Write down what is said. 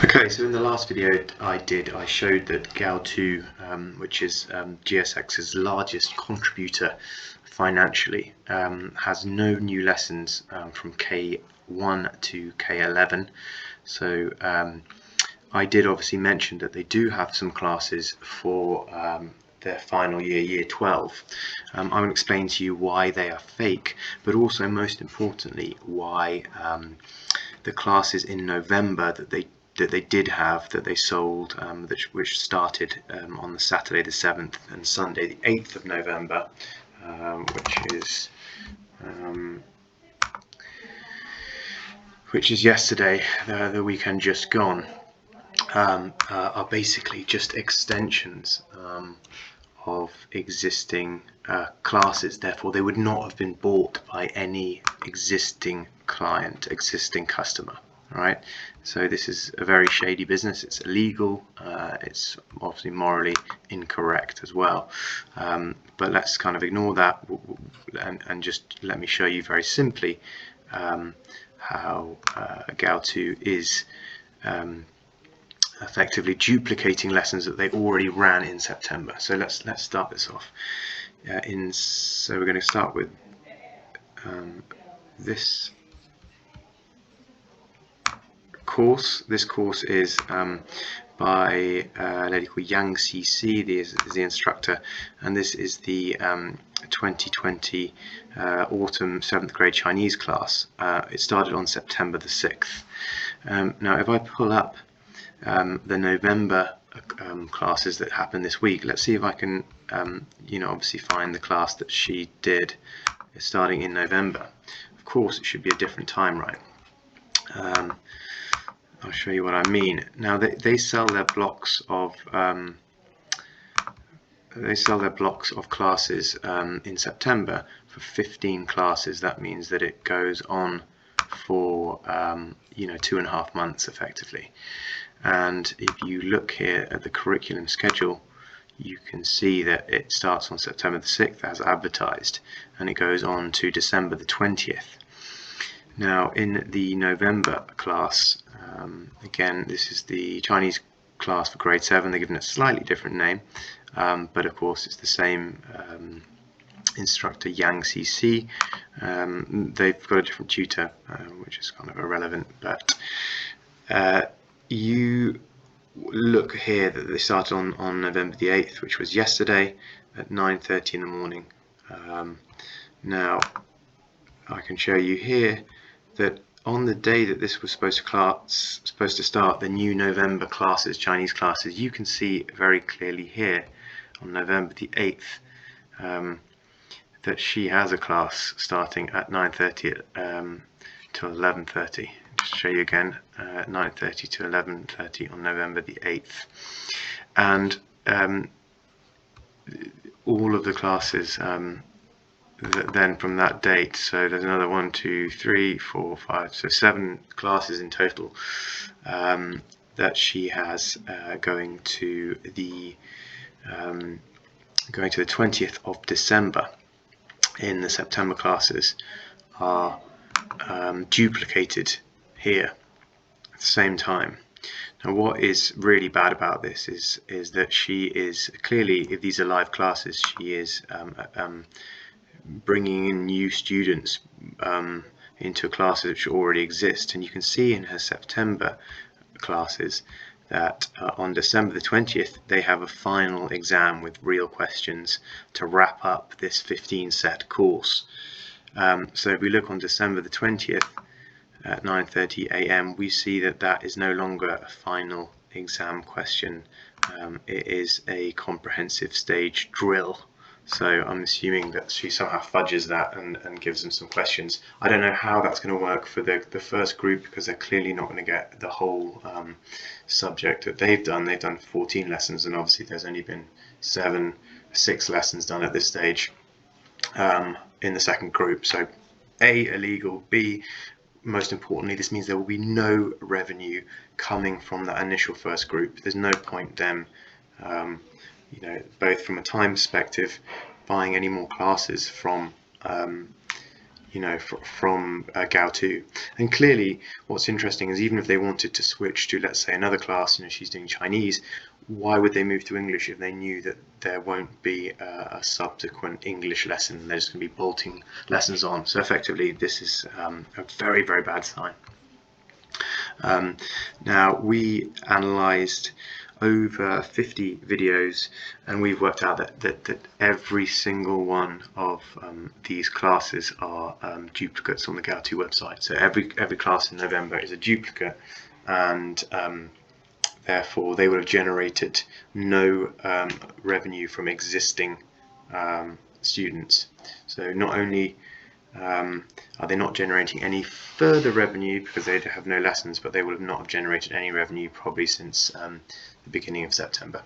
Okay, so in the last video I showed that Gaotu, which is GSX's largest contributor financially, has no new lessons from K1 to K11. So I did obviously mention that they do have some classes for their final year, year 12. I'm going to explain to you why they are fake, but also most importantly why the classes in November that they did have, that they sold, which started on the Saturday the 7th and Sunday the 8th of November, which is yesterday, the weekend just gone, are basically just extensions of existing classes. Therefore, they would not have been bought by any existing client, existing customer. Right, so this is a very shady business. It's illegal. It's obviously morally incorrect as well. But let's kind of ignore that and just let me show you very simply how Gaotu is effectively duplicating lessons that they already ran in September. So let's start this off. So we're going to start with this course. This course is by a lady called Yang CC, is the instructor, and this is the 2020 autumn 7th grade Chinese class. It started on September the 6th. Now if I pull up the November classes that happened this week, let's see if I can obviously find the class that she did starting in November. Of course it should be a different time, right? I'll show you what I mean. Now they sell their blocks of classes in September for 15 classes. That means that it goes on for 2.5 months effectively. And if you look here at the curriculum schedule, you can see that it starts on September the 6th as advertised, and it goes on to December the 20th. Now in the November class, again, this is the Chinese class for grade 7. They're given a slightly different name, but of course it's the same instructor, Yang CC. They've got a different tutor, which is kind of irrelevant, but you look here that they started on November the 8th, which was yesterday at 9:30 in the morning. Now I can show you here that on the day that this was supposed to start, the new November classes, Chinese classes, you can see very clearly here on November the 8th that she has a class starting at 9:30 till 11:30. Just show you again, 9:30 to 11:30 on November the 8th, and all of the classes then from that date, so there's another 1, 2, 3, 4, 5, so 7 classes in total that she has going to the 20th of December. In the September classes are duplicated here at the same time. Now what is really bad about this is that she is clearly, if these are live classes, she is bringing in new students into classes which already exist. And you can see in her September classes that on December the 20th they have a final exam with real questions to wrap up this 15 set course. So if we look on December the 20th at 9:30 AM, we see that is no longer a final exam question. It is a comprehensive stage drill. So I'm assuming that she somehow fudges that and gives them some questions. I don't know how that's going to work for the first group, because they're clearly not going to get the whole subject that they've done. They've done 14 lessons, and obviously there's only been 6 lessons done at this stage in the second group. So A, illegal. B, most importantly, this means there will be no revenue coming from that initial first group. There's no point them both from a time perspective, buying any more classes from from Gaotu. And clearly what's interesting is even if they wanted to switch to, let's say, another class, she's doing Chinese, why would they move to English if they knew that there won't be a subsequent English lesson? They're just going to be bolting lessons on. So effectively this is a very, very bad sign. Now we analysed over 50 videos, and we've worked out that every single one of these classes are duplicates on the Gaotu website. So every class in November is a duplicate, and therefore they would have generated no revenue from existing students. So not only are they not generating any further revenue because they have no lessons, but they would have not have generated any revenue probably since the beginning of September.